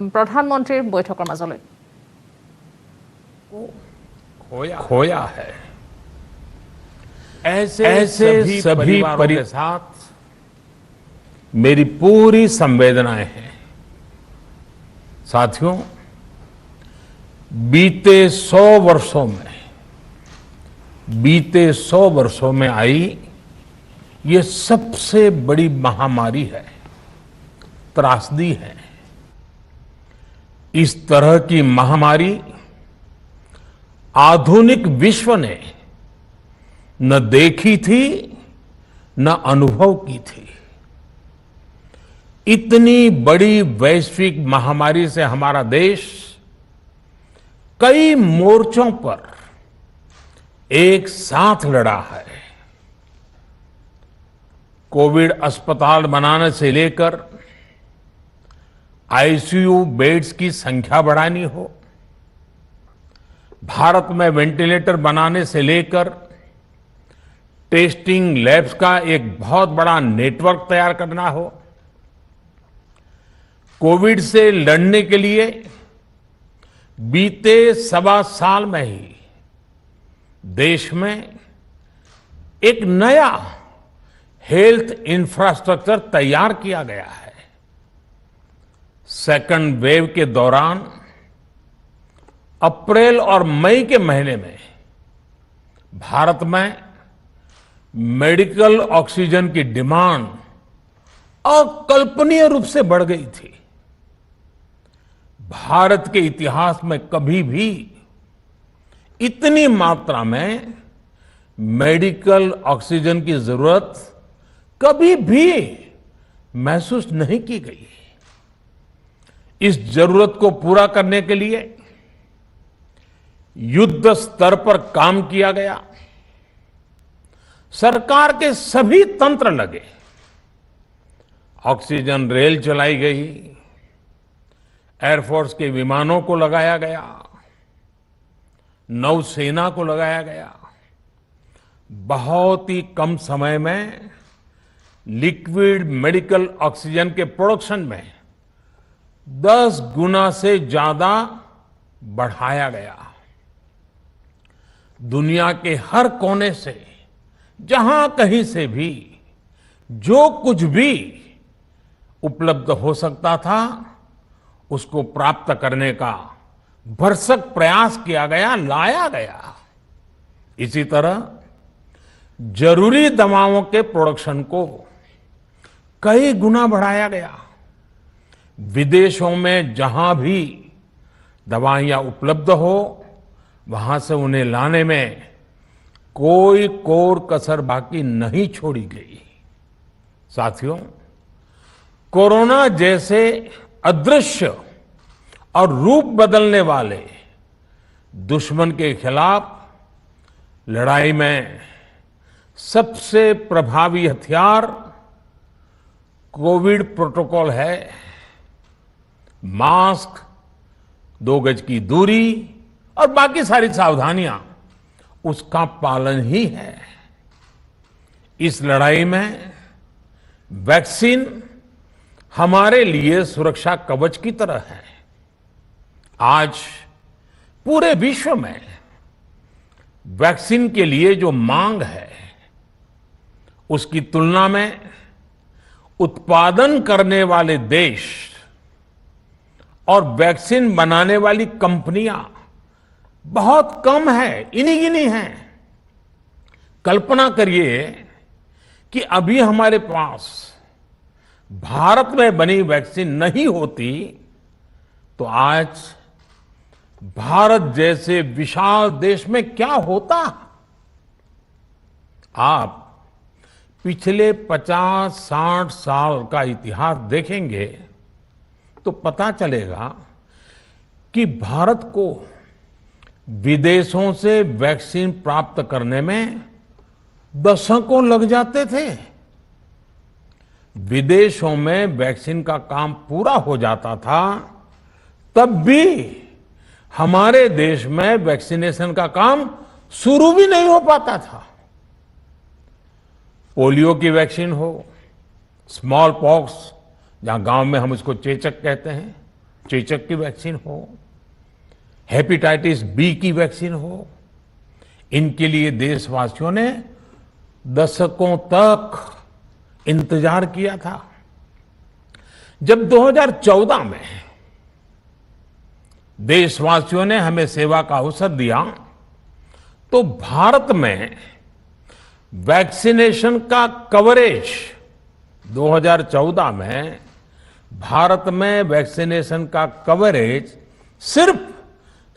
প্ৰধানমন্ত্ৰীৰ বৈঠকৰ মাজলৈ खोया है। ऐसे सभी परिवारों के साथ मेरी पूरी संवेदनाएं हैं। साथियों, बीते 100 वर्षों में आई ये सबसे बड़ी महामारी है, त्रासदी है। इस तरह की महामारी आधुनिक विश्व ने न देखी थी न अनुभव की थी। इतनी बड़ी वैश्विक महामारी से हमारा देश कई मोर्चों पर एक साथ लड़ा है। कोविड अस्पताल बनाने से लेकर आईसीयू बेड्स की संख्या बढ़ानी हो, भारत में वेंटिलेटर बनाने से लेकर टेस्टिंग लैब्स का एक बहुत बड़ा नेटवर्क तैयार करना हो, कोविड से लड़ने के लिए बीते 1.25 साल में ही देश में एक नया हेल्थ इंफ्रास्ट्रक्चर तैयार किया गया है। सेकंड वेव के दौरान अप्रैल और मई के महीने में भारत में मेडिकल ऑक्सीजन की डिमांड अकल्पनीय रूप से बढ़ गई थी। भारत के इतिहास में कभी भी इतनी मात्रा में मेडिकल ऑक्सीजन की जरूरत कभी भी महसूस नहीं की गई। इस जरूरत को पूरा करने के लिए युद्ध स्तर पर काम किया गया। सरकार के सभी तंत्र लगे। ऑक्सीजन रेल चलाई गई, एयरफोर्स के विमानों को लगाया गया, नौसेना को लगाया गया। बहुत ही कम समय में लिक्विड मेडिकल ऑक्सीजन के प्रोडक्शन में 10 गुना से ज्यादा बढ़ाया गया। दुनिया के हर कोने से, जहां कहीं से भी जो कुछ भी उपलब्ध हो सकता था उसको प्राप्त करने का भरसक प्रयास किया गया, लाया गया। इसी तरह जरूरी दवाओं के प्रोडक्शन को कई गुना बढ़ाया गया। विदेशों में जहां भी दवाइयां उपलब्ध हो वहां से उन्हें लाने में कोई कोर कसर बाकी नहीं छोड़ी गई। साथियों, कोरोना जैसे अदृश्य और रूप बदलने वाले दुश्मन के खिलाफ लड़ाई में सबसे प्रभावी हथियार कोविड प्रोटोकॉल है। मास्क, 2 गज की दूरी और बाकी सारी सावधानियां उसका पालन ही है। इस लड़ाई में वैक्सीन हमारे लिए सुरक्षा कवच की तरह है। आज पूरे विश्व में वैक्सीन के लिए जो मांग है उसकी तुलना में उत्पादन करने वाले देश और वैक्सीन बनाने वाली कंपनियां बहुत कम है, इन्हीं गिनी हैं। कल्पना करिए कि अभी हमारे पास भारत में बनी वैक्सीन नहीं होती तो आज भारत जैसे विशाल देश में क्या होता। आप पिछले 50-60 साल का इतिहास देखेंगे तो पता चलेगा कि भारत को विदेशों से वैक्सीन प्राप्त करने में दशकों लग जाते थे। विदेशों में वैक्सीन का काम पूरा हो जाता था, तब भी हमारे देश में वैक्सीनेशन का काम शुरू भी नहीं हो पाता था। पोलियो की वैक्सीन हो, स्मॉल पॉक्स, जहां गांव में हम इसको चेचक कहते हैं, चेचक की वैक्सीन हो, हेपेटाइटिस बी की वैक्सीन हो, इनके लिए देशवासियों ने दशकों तक इंतजार किया था। जब 2014 में देशवासियों ने हमें सेवा का अवसर दिया, तो भारत में वैक्सीनेशन का कवरेज 2014 में भारत में वैक्सीनेशन का कवरेज सिर्फ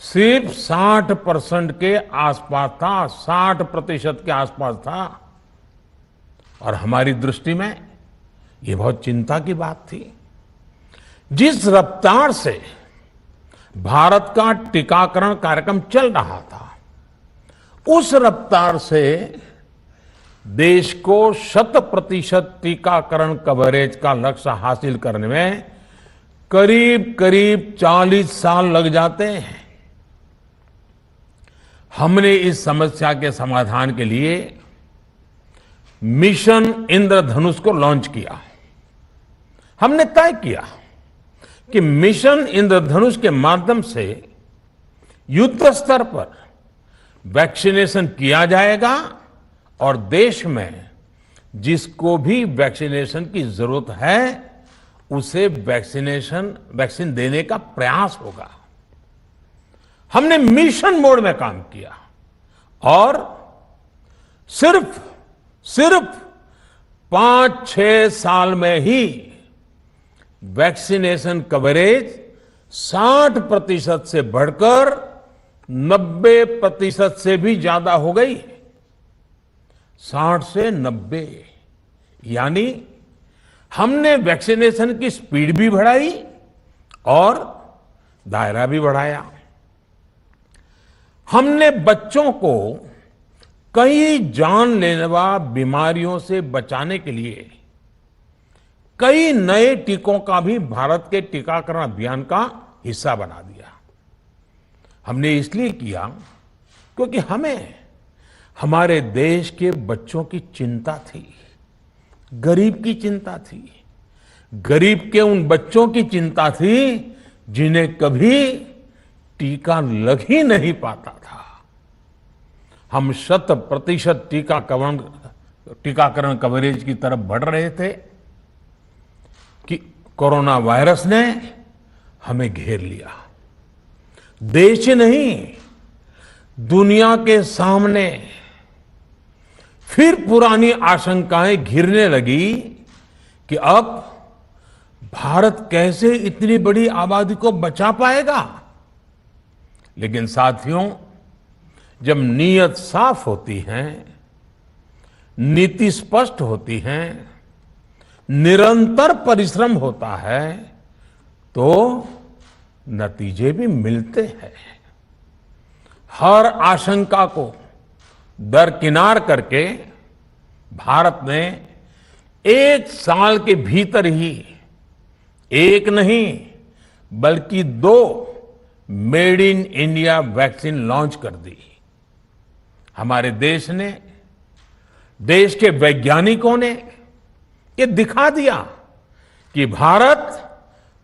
60% के आसपास था, 60% के आसपास था। और हमारी दृष्टि में ये बहुत चिंता की बात थी। जिस रफ्तार से भारत का टीकाकरण कार्यक्रम चल रहा था, उस रफ्तार से देश को 100% टीकाकरण कवरेज का लक्ष्य हासिल करने में करीब करीब 40 साल लग जाते हैं। हमने इस समस्या के समाधान के लिए मिशन इंद्रधनुष को लॉन्च किया। हमने तय किया कि मिशन इंद्रधनुष के माध्यम से युद्ध स्तर पर वैक्सीनेशन किया जाएगा और देश में जिसको भी वैक्सीनेशन की जरूरत है उसे वैक्सीन देने का प्रयास होगा। हमने मिशन मोड में काम किया और सिर्फ 5-6 साल में ही वैक्सीनेशन कवरेज 60% से बढ़कर 90% से भी ज्यादा हो गई। 60 से 90, यानी हमने वैक्सीनेशन की स्पीड भी बढ़ाई और दायरा भी बढ़ाया। हमने बच्चों को कई जानलेवा बीमारियों से बचाने के लिए कई नए टीकों का भी भारत के टीकाकरण अभियान का हिस्सा बना दिया। हमने इसलिए किया क्योंकि हमें हमारे देश के बच्चों की चिंता थी, गरीब की चिंता थी, गरीब के उन बच्चों की चिंता थी जिन्हें कभी टीका लग ही नहीं पाता था। हम 100% टीकाकरण कवरेज की तरफ बढ़ रहे थे कि कोरोना वायरस ने हमें घेर लिया। देश ही नहीं, दुनिया के सामने फिर पुरानी आशंकाएं घिरने लगी कि अब भारत कैसे इतनी बड़ी आबादी को बचा पाएगा। लेकिन साथियों, जब नीयत साफ होती है, नीति स्पष्ट होती है, निरंतर परिश्रम होता है, तो नतीजे भी मिलते हैं। हर आशंका को दरकिनार करके भारत ने 1 साल के भीतर ही एक नहीं बल्कि 2 made in India vaccine launch कर दी। हमारे देश ने, देश के वैज्ञानिकों ने ये दिखा दिया कि भारत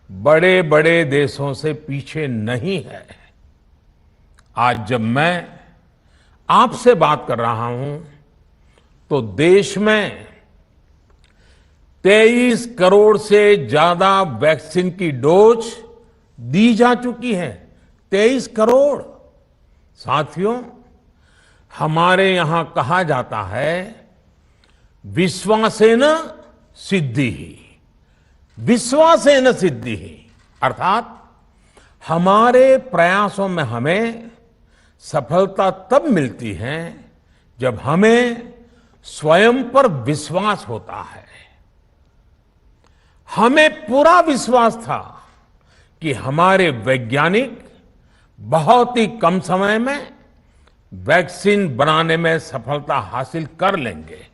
बड़े बड़े देशों से पीछे नहीं है। आज जब मैं आपसे बात कर रहा हूं तो देश में 23 करोड़ से ज्यादा वैक्सीन की डोज दी जा चुकी है। 23 करोड़। साथियों, हमारे यहां कहा जाता है विश्वासेन सिद्धिः, विश्वासेन सिद्धिः, अर्थात हमारे प्रयासों में हमें सफलता तब मिलती है जब हमें स्वयं पर विश्वास होता है। हमें पूरा विश्वास था कि हमारे वैज्ञानिक बहुत ही कम समय में वैक्सीन बनाने में सफलता हासिल कर लेंगे।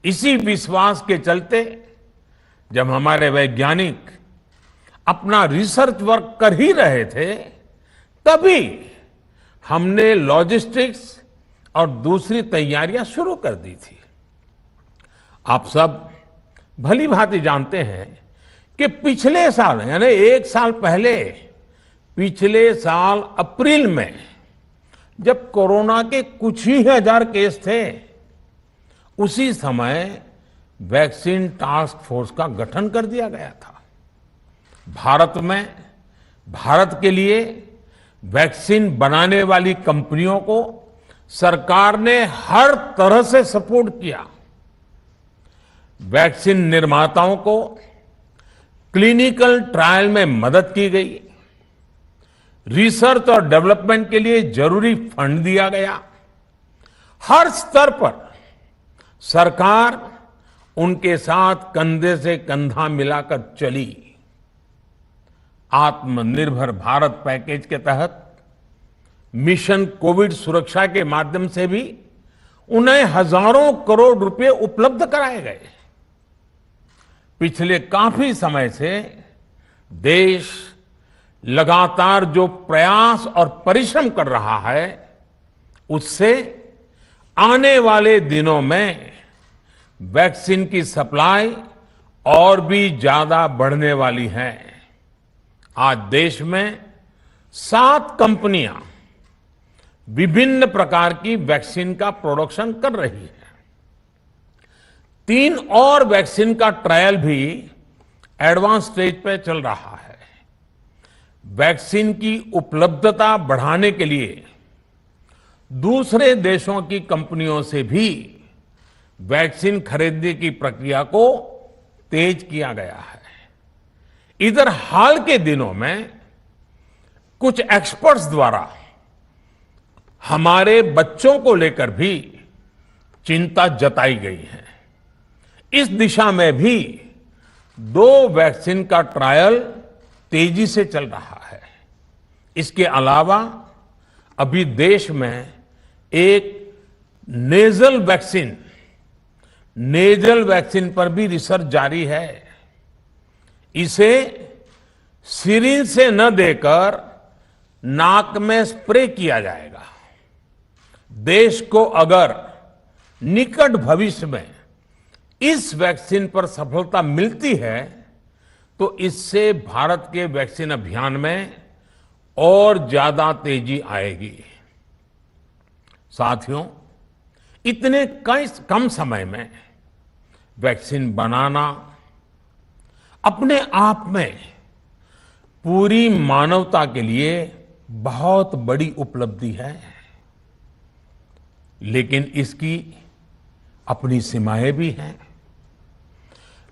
इसी विश्वास के चलते जब हमारे वैज्ञानिक अपना रिसर्च वर्क कर ही रहे थे, तभी हमने लॉजिस्टिक्स और दूसरी तैयारियां शुरू कर दी थी। आप सब भली भांति जानते हैं कि पिछले साल यानी एक साल पहले, पिछले साल अप्रैल में जब कोरोना के कुछ ही हजार केस थे, उसी समय वैक्सीन टास्क फोर्स का गठन कर दिया गया था। भारत के लिए वैक्सीन बनाने वाली कंपनियों को सरकार ने हर तरह से सपोर्ट किया। वैक्सीन निर्माताओं को क्लिनिकल ट्रायल में मदद की गई, रिसर्च और डेवलपमेंट के लिए जरूरी फंड दिया गया। हर स्तर पर सरकार उनके साथ कंधे से कंधा मिलाकर चली। आत्मनिर्भर भारत पैकेज के तहत मिशन कोविड सुरक्षा के माध्यम से भी उन्हें हजारों करोड़ रुपए उपलब्ध कराए गए। पिछले काफी समय से देश लगातार जो प्रयास और परिश्रम कर रहा है, उससे आने वाले दिनों में वैक्सीन की सप्लाई और भी ज्यादा बढ़ने वाली है। आज देश में 7 कंपनियां विभिन्न प्रकार की वैक्सीन का प्रोडक्शन कर रही है। 3 और वैक्सीन का ट्रायल भी एडवांस स्टेज पे चल रहा है। वैक्सीन की उपलब्धता बढ़ाने के लिए दूसरे देशों की कंपनियों से भी वैक्सीन खरीदने की प्रक्रिया को तेज किया गया है। इधर हाल के दिनों में कुछ एक्सपर्ट्स द्वारा हमारे बच्चों को लेकर भी चिंता जताई गई है। इस दिशा में भी 2 वैक्सीन का ट्रायल तेजी से चल रहा है। इसके अलावा अभी देश में एक नेजल वैक्सीन पर भी रिसर्च जारी है। इसे सिरिंज से न देकर नाक में स्प्रे किया जाएगा। देश को अगर निकट भविष्य में इस वैक्सीन पर सफलता मिलती है तो इससे भारत के वैक्सीन अभियान में और ज्यादा तेजी आएगी। साथियों, इतने कम समय में वैक्सीन बनाना अपने आप में पूरी मानवता के लिए बहुत बड़ी उपलब्धि है, लेकिन इसकी अपनी सीमाएं भी हैं।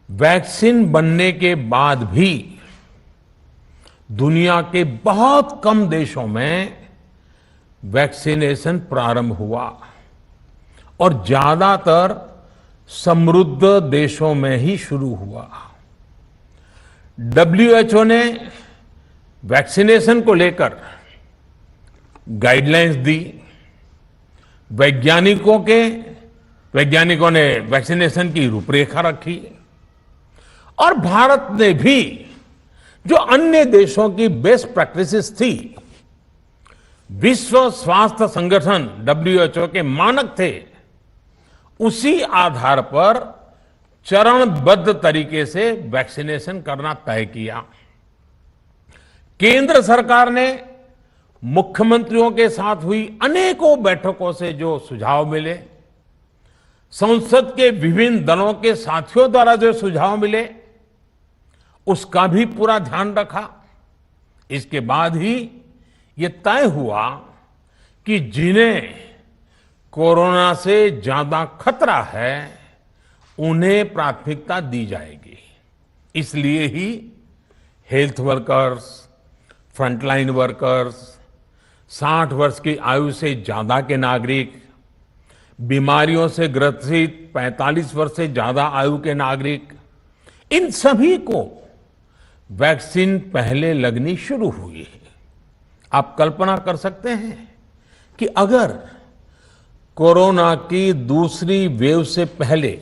वैक्सीन बनने के बाद भी दुनिया के बहुत कम देशों में वैक्सीनेशन प्रारंभ हुआ और ज्यादातर समृद्ध देशों में ही शुरू हुआ। WHO ने वैक्सीनेशन को लेकर गाइडलाइंस दी। वैज्ञानिकों ने वैक्सीनेशन की रूपरेखा रखी और भारत ने भी जो अन्य देशों की बेस्ट प्रैक्टिसेस थी, विश्व स्वास्थ्य संगठन WHO के मानक थे, उसी आधार पर चरणबद्ध तरीके से वैक्सीनेशन करना तय किया। केंद्र सरकार ने मुख्यमंत्रियों के साथ हुई अनेकों बैठकों से जो सुझाव मिले, संसद के विभिन्न दलों के साथियों द्वारा जो सुझाव मिले, उसका भी पूरा ध्यान रखा। इसके बाद ही ये तय हुआ कि जिन्हें कोरोना से ज्यादा खतरा है उन्हें प्राथमिकता दी जाएगी। इसलिए ही हेल्थ वर्कर्स, फ्रंटलाइन वर्कर्स, 60 वर्ष की आयु से ज्यादा के नागरिक, बीमारियों से ग्रसित 45 वर्ष से ज्यादा आयु के नागरिक, इन सभी को वैक्सीन पहले लगनी शुरू हुई है। आप कल्पना कर सकते हैं कि अगर कोरोना की दूसरी वेव से पहले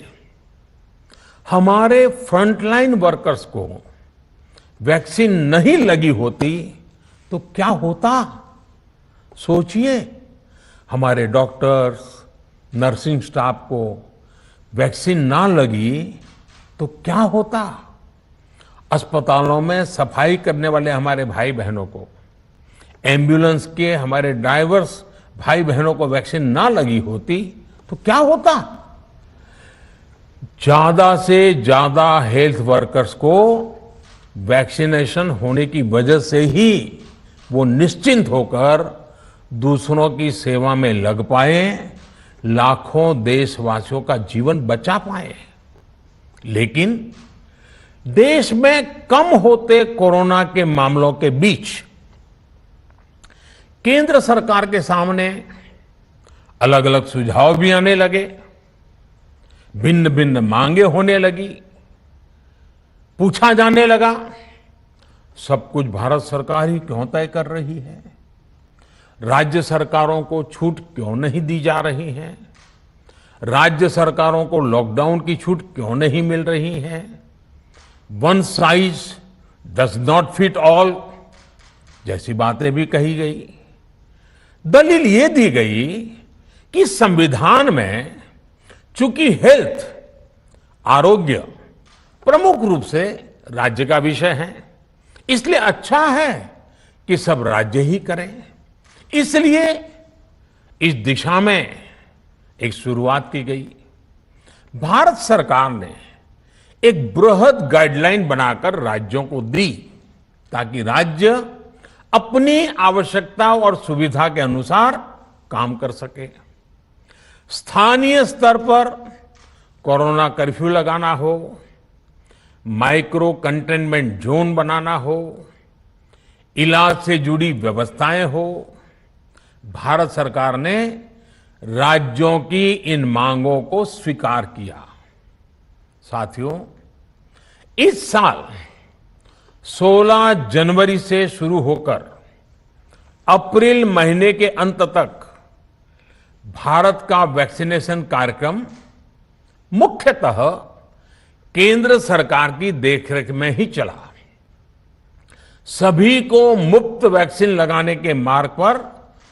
हमारे फ्रंटलाइन वर्कर्स को वैक्सीन नहीं लगी होती तो क्या होता? सोचिए, हमारे डॉक्टर्स, नर्सिंग स्टाफ को वैक्सीन ना लगी तो क्या होता? अस्पतालों में सफाई करने वाले हमारे भाई बहनों को, एम्बुलेंस के हमारे ड्राइवर्स भाई बहनों को वैक्सीन ना लगी होती तो क्या होता? ज्यादा से ज्यादा हेल्थ वर्कर्स को वैक्सीनेशन होने की वजह से ही वो निश्चिंत होकर दूसरों की सेवा में लग पाए, लाखों देशवासियों का जीवन बचा पाए। लेकिन देश में कम होते कोरोना के मामलों के बीच केंद्र सरकार के सामने अलग अलग सुझाव भी आने लगे, भिन्न भिन्न मांगे होने लगी, पूछा जाने लगा सब कुछ भारत सरकार ही क्यों तय कर रही है, राज्य सरकारों को छूट क्यों नहीं दी जा रही है, राज्य सरकारों को लॉकडाउन की छूट क्यों नहीं मिल रही है, one size does not fit all जैसी बातें भी कही गई। दलील ये दी गई कि संविधान में चूंकि हेल्थ, आरोग्य प्रमुख रूप से राज्य का विषय है, इसलिए अच्छा है कि सब राज्य ही करें। इसलिए इस दिशा में एक शुरुआत की गई। भारत सरकार ने एक बृहद गाइडलाइन बनाकर राज्यों को दी ताकि राज्य अपनी आवश्यकता और सुविधा के अनुसार काम कर सके। स्थानीय स्तर पर कोरोना कर्फ्यू लगाना हो, माइक्रो कंटेनमेंट जोन बनाना हो, इलाज से जुड़ी व्यवस्थाएं हो, भारत सरकार ने राज्यों की इन मांगों को स्वीकार किया। साथियों, इस साल 16 जनवरी से शुरू होकर अप्रैल महीने के अंत तक भारत का वैक्सीनेशन कार्यक्रम मुख्यतः केंद्र सरकार की देखरेख में ही चला। सभी को मुफ्त वैक्सीन लगाने के मार्ग पर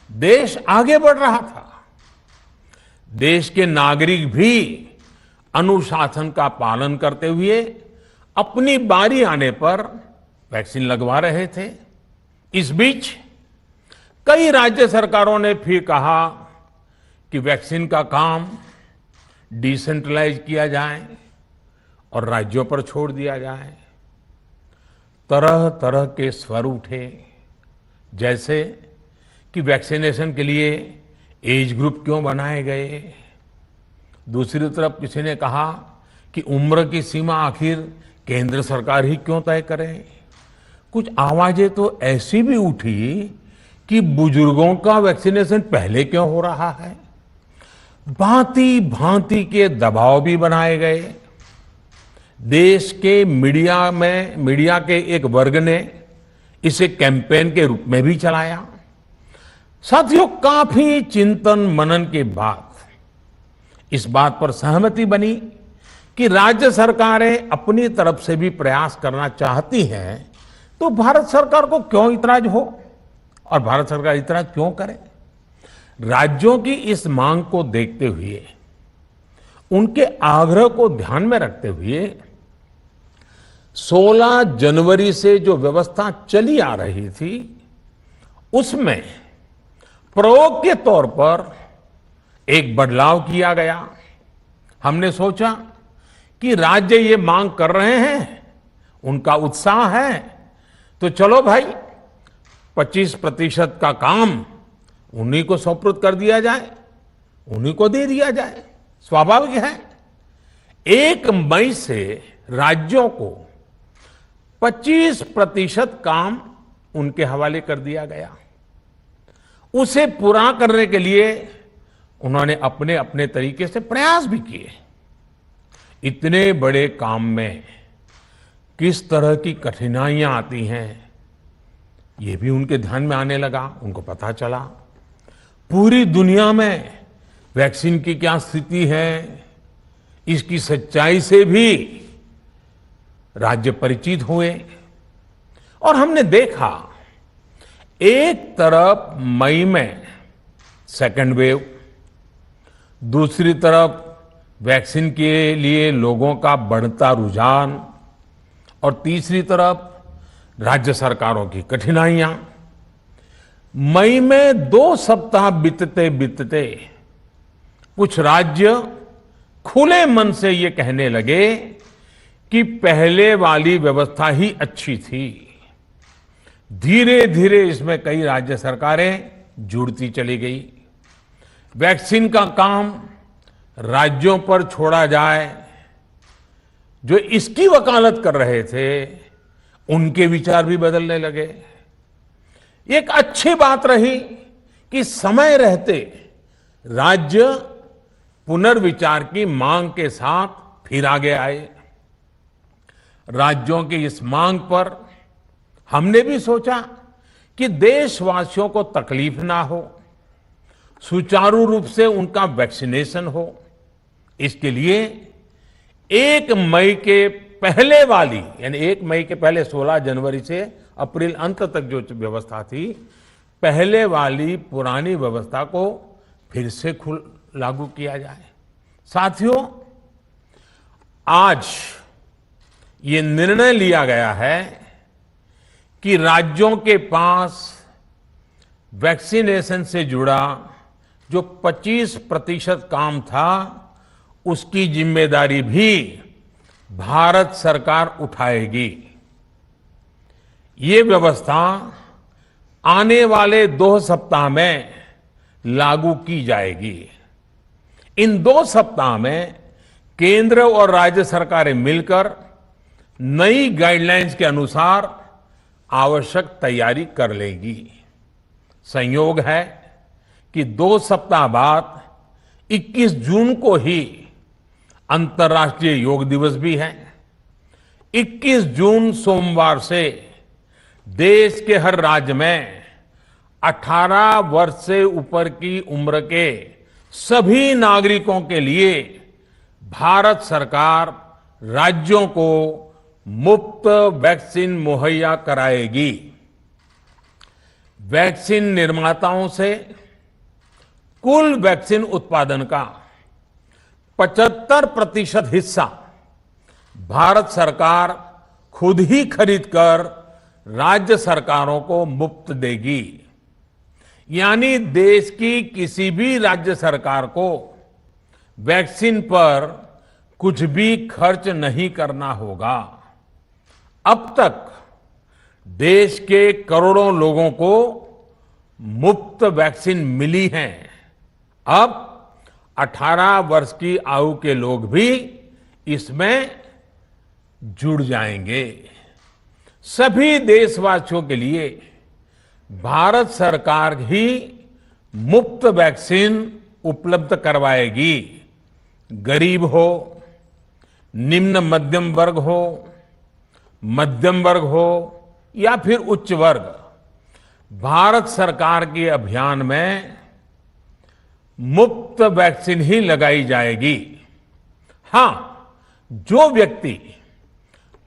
देश आगे बढ़ रहा था। देश के नागरिक भी अनुशासन का पालन करते हुए अपनी बारी आने पर वैक्सीन लगवा रहे थे। इस बीच कई राज्य सरकारों ने फिर कहा कि वैक्सीन का काम डिसेंट्रलाइज किया जाए और राज्यों पर छोड़ दिया जाए। तरह तरह के स्वर उठे, जैसे कि वैक्सीनेशन के लिए एज ग्रुप क्यों बनाए गए। दूसरी तरफ किसी ने कहा कि उम्र की सीमा आखिर केंद्र सरकार ही क्यों तय करे। कुछ आवाजें तो ऐसी भी उठी कि बुजुर्गों का वैक्सीनेशन पहले क्यों हो रहा है। भांति भांति के दबाव भी बनाए गए। देश के मीडिया के एक वर्ग ने इसे कैंपेन के रूप में भी चलाया। साथियों, काफी चिंतन मनन के बाद इस बात पर सहमति बनी कि राज्य सरकारें अपनी तरफ से भी प्रयास करना चाहती हैं, तो भारत सरकार को क्यों इतराज हो और भारत सरकार इतराज क्यों करे। राज्यों की इस मांग को देखते हुए, उनके आग्रह को ध्यान में रखते हुए 16 जनवरी से जो व्यवस्था चली आ रही थी, उसमें प्रयोग के तौर पर एक बदलाव किया गया। हमने सोचा कि राज्य ये मांग कर रहे हैं, उनका उत्साह है, तो चलो भाई 25% का काम उन्हीं को सुपुर्द कर दिया जाए, उन्हीं को दे दिया जाए। स्वाभाविक है 1 मई से राज्यों को 25% काम उनके हवाले कर दिया गया। उसे पूरा करने के लिए उन्होंने अपने अपने तरीके से प्रयास भी किए। इतने बड़े काम में किस तरह की कठिनाइयां आती हैं, ये भी उनके ध्यान में आने लगा। उनको पता चला पूरी दुनिया में वैक्सीन की क्या स्थिति है, इसकी सच्चाई से भी राज्य परिचित हुए। और हमने देखा, एक तरफ मई में सेकेंड वेव, दूसरी तरफ वैक्सीन के लिए लोगों का बढ़ता रुझान और तीसरी तरफ राज्य सरकारों की कठिनाइयां। मई में 2 सप्ताह बीतते बीतते कुछ राज्य खुले मन से ये कहने लगे कि पहले वाली व्यवस्था ही अच्छी थी। धीरे धीरे इसमें कई राज्य सरकारें जुड़ती चली गई। वैक्सीन का काम राज्यों पर छोड़ा जाए, जो इसकी वकालत कर रहे थे उनके विचार भी बदलने लगे। एक अच्छी बात रही कि समय रहते राज्य पुनर्विचार की मांग के साथ फिर आगे आए। राज्यों की इस मांग पर हमने भी सोचा कि देशवासियों को तकलीफ ना हो, सुचारू रूप से उनका वैक्सीनेशन हो। इसके लिए 1 मई के पहले वाली, यानी 1 मई के पहले 16 जनवरी से अप्रैल अंत तक जो व्यवस्था थी, पहले वाली पुरानी व्यवस्था को फिर से लागू किया जाए। साथियों, आज ये निर्णय लिया गया है कि राज्यों के पास वैक्सीनेशन से जुड़ा जो 25% काम था, उसकी जिम्मेदारी भी भारत सरकार उठाएगी। ये व्यवस्था आने वाले 2 सप्ताह में लागू की जाएगी। इन 2 सप्ताह में केंद्र और राज्य सरकारें मिलकर नई गाइडलाइंस के अनुसार आवश्यक तैयारी कर लेगी। संयोग है कि 2 सप्ताह बाद 21 जून को ही अंतर्राष्ट्रीय योग दिवस भी है। 21 जून सोमवार से देश के हर राज्य में 18 वर्ष से ऊपर की उम्र के सभी नागरिकों के लिए भारत सरकार राज्यों को मुफ्त वैक्सीन मुहैया कराएगी। वैक्सीन निर्माताओं से कुल वैक्सीन उत्पादन का 75% हिस्सा भारत सरकार खुद ही खरीदकर राज्य सरकारों को मुफ्त देगी। यानी देश की किसी भी राज्य सरकार को वैक्सीन पर कुछ भी खर्च नहीं करना होगा। अब तक देश के करोड़ों लोगों को मुफ्त वैक्सीन मिली है। अब 18 वर्ष की आयु के लोग भी इसमें जुड़ जाएंगे। सभी देशवासियों के लिए भारत सरकार ही मुफ्त वैक्सीन उपलब्ध करवाएगी। गरीब हो, निम्न मध्यम वर्ग हो, मध्यम वर्ग हो या फिर उच्च वर्ग, भारत सरकार के अभियान में मुफ्त वैक्सीन ही लगाई जाएगी। हां, जो व्यक्ति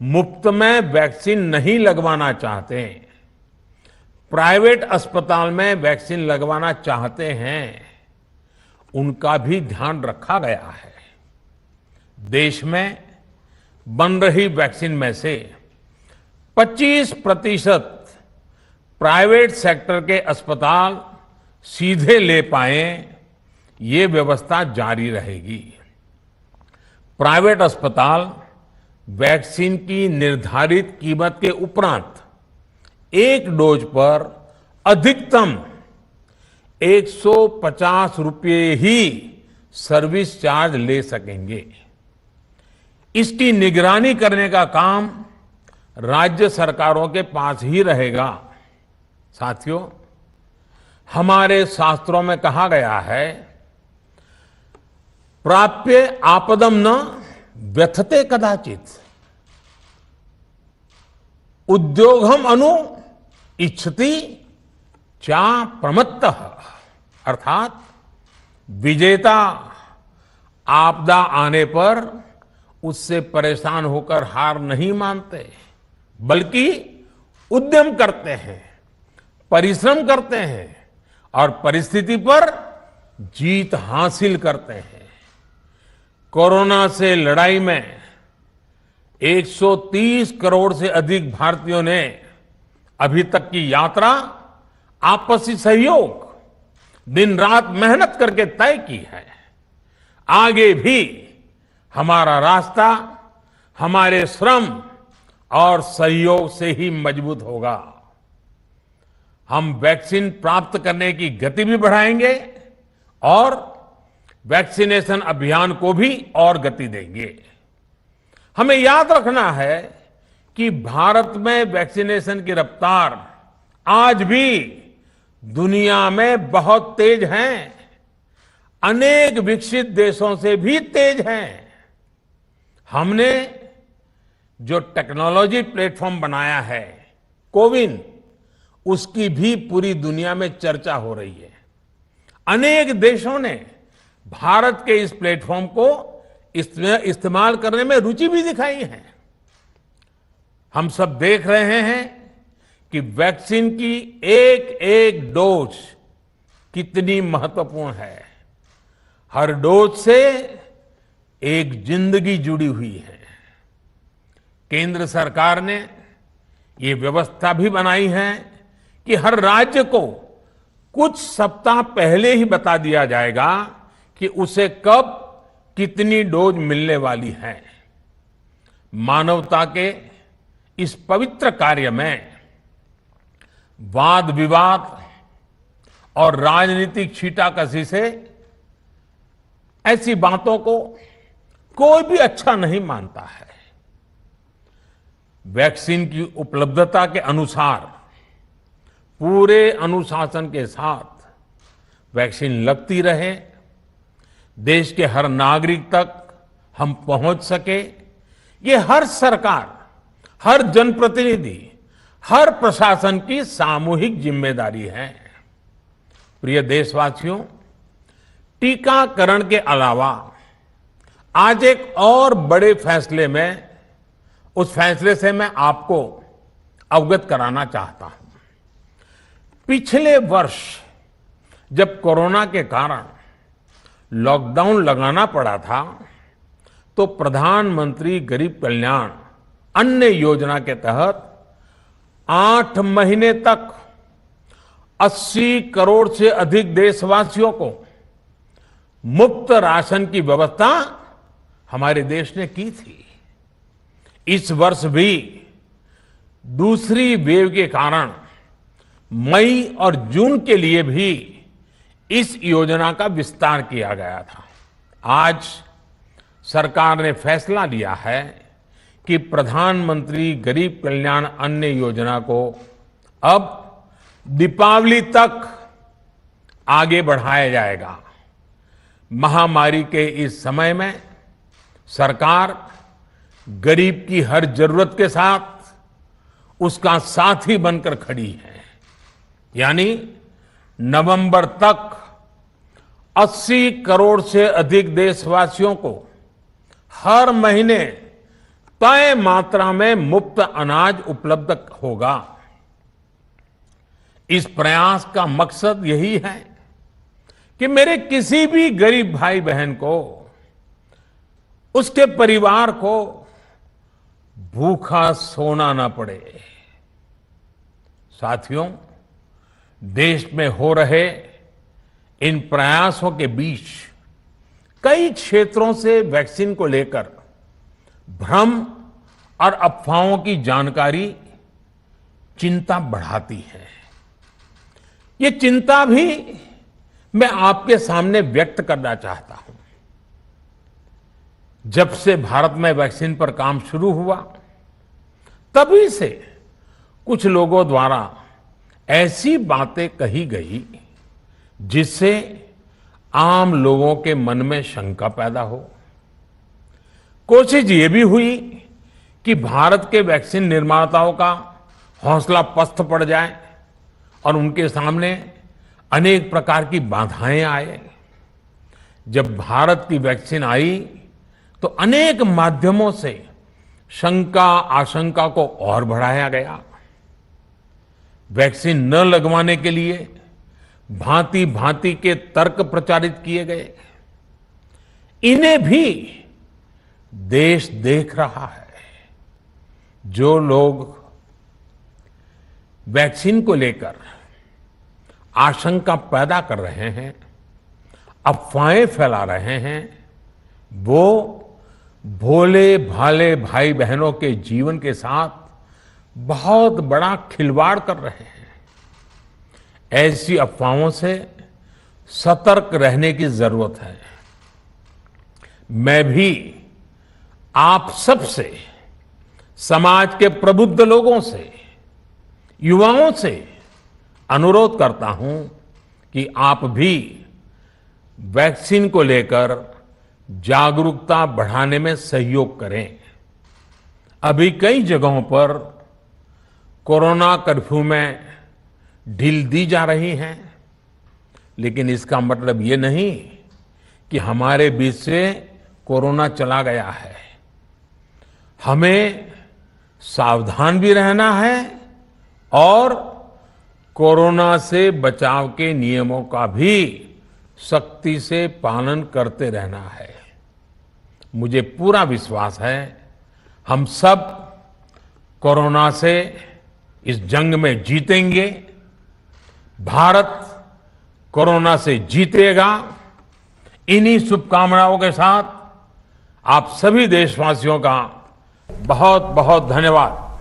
मुफ्त में वैक्सीन नहीं लगवाना चाहते, प्राइवेट अस्पताल में वैक्सीन लगवाना चाहते हैं, उनका भी ध्यान रखा गया है। देश में बन रही वैक्सीन में से 25% प्राइवेट सेक्टर के अस्पताल सीधे ले पाए, ये व्यवस्था जारी रहेगी। प्राइवेट अस्पताल वैक्सीन की निर्धारित कीमत के उपरांत एक डोज पर अधिकतम 150 रुपये ही सर्विस चार्ज ले सकेंगे। इसकी निगरानी करने का काम राज्य सरकारों के पास ही रहेगा। साथियों, हमारे शास्त्रों में कहा गया है, प्राप्य आपदम न व्यथते कदाचित, उद्योगम अनु इच्छति चा प्रमत्तः। अर्थात विजेता आपदा आने पर उससे परेशान होकर हार नहीं मानते, बल्कि उद्यम करते हैं, परिश्रम करते हैं और परिस्थिति पर जीत हासिल करते हैं। कोरोना से लड़ाई में 130 करोड़ से अधिक भारतीयों ने अभी तक की यात्रा आपसी सहयोग, दिन रात मेहनत करके तय की है। आगे भी हमारा रास्ता हमारे श्रम और सहयोग से ही मजबूत होगा। हम वैक्सीन प्राप्त करने की गति भी बढ़ाएंगे और वैक्सीनेशन अभियान को भी और गति देंगे। हमें याद रखना है कि भारत में वैक्सीनेशन की रफ्तार आज भी दुनिया में बहुत तेज है, अनेक विकसित देशों से भी तेज है। हमने जो टेक्नोलॉजी प्लेटफॉर्म बनाया है कोविन, उसकी भी पूरी दुनिया में चर्चा हो रही है। अनेक देशों ने भारत के इस प्लेटफॉर्म को इस्तेमाल करने में रुचि भी दिखाई है। हम सब देख रहे हैं कि वैक्सीन की एक एक डोज कितनी महत्वपूर्ण है। हर डोज से एक जिंदगी जुड़ी हुई है। केंद्र सरकार ने ये व्यवस्था भी बनाई है कि हर राज्य को कुछ सप्ताह पहले ही बता दिया जाएगा कि उसे कब कितनी डोज मिलने वाली है। मानवता के इस पवित्र कार्य में वाद विवाद और राजनीतिक छींटाकशी से ऐसी बातों को कोई भी अच्छा नहीं मानता है। वैक्सीन की उपलब्धता के अनुसार पूरे अनुशासन के साथ वैक्सीन लगती रहे, देश के हर नागरिक तक हम पहुंच सके, ये हर सरकार, हर जनप्रतिनिधि, हर प्रशासन की सामूहिक जिम्मेदारी है। प्रिय देशवासियों, टीकाकरण के अलावा आज एक और बड़े फैसले में, उस फैसले से मैं आपको अवगत कराना चाहता हूं। पिछले वर्ष जब कोरोना के कारण लॉकडाउन लगाना पड़ा था, तो प्रधानमंत्री गरीब कल्याण अन्न योजना के तहत 8 महीने तक 80 करोड़ से अधिक देशवासियों को मुफ्त राशन की व्यवस्था हमारे देश ने की थी। इस वर्ष भी दूसरी वेव के कारण मई और जून के लिए भी इस योजना का विस्तार किया गया था। आज सरकार ने फैसला लिया है कि प्रधानमंत्री गरीब कल्याण अन्न योजना को अब दीपावली तक आगे बढ़ाया जाएगा। महामारी के इस समय में सरकार गरीब की हर जरूरत के साथ उसका साथी बनकर खड़ी है। यानी नवंबर तक 80 करोड़ से अधिक देशवासियों को हर महीने तय मात्रा में मुफ्त अनाज उपलब्ध होगा। इस प्रयास का मकसद यही है कि मेरे किसी भी गरीब भाई बहन को, उसके परिवार को भूखा सोना ना पड़े। साथियों, देश में हो रहे इन प्रयासों के बीच कई क्षेत्रों से वैक्सीन को लेकर भ्रम और अफवाहों की जानकारी चिंता बढ़ाती है। ये चिंता भी मैं आपके सामने व्यक्त करना चाहता हूं। जब से भारत में वैक्सीन पर काम शुरू हुआ, तभी से कुछ लोगों द्वारा ऐसी बातें कही गई जिससे आम लोगों के मन में शंका पैदा हो। कोशिश ये भी हुई कि भारत के वैक्सीन निर्माताओं का हौसला पस्त पड़ जाए और उनके सामने अनेक प्रकार की बाधाएं आए। जब भारत की वैक्सीन आई तो अनेक माध्यमों से शंका आशंका को और बढ़ाया गया। वैक्सीन न लगवाने के लिए भांति भांति के तर्क प्रचारित किए गए। इन्हें भी देश देख रहा है। जो लोग वैक्सीन को लेकर आशंका पैदा कर रहे हैं, अफवाहें फैला रहे हैं, वो भोले भाले भाई बहनों के जीवन के साथ बहुत बड़ा खिलवाड़ कर रहे हैं। ऐसी अफवाहों से सतर्क रहने की जरूरत है। मैं भी आप सबसे, समाज के प्रबुद्ध लोगों से, युवाओं से अनुरोध करता हूं कि आप भी वैक्सीन को लेकर जागरूकता बढ़ाने में सहयोग करें। अभी कई जगहों पर कोरोना कर्फ्यू में ढील दी जा रही है, लेकिन इसका मतलब ये नहीं कि हमारे बीच से कोरोना चला गया है। हमें सावधान भी रहना है और कोरोना से बचाव के नियमों का भी सख्ती से पालन करते रहना है। मुझे पूरा विश्वास है हम सब कोरोना से इस जंग में जीतेंगे। भारत कोरोना से जीतेगा। इन्हीं शुभकामनाओं के साथ आप सभी देशवासियों का बहुत बहुत धन्यवाद।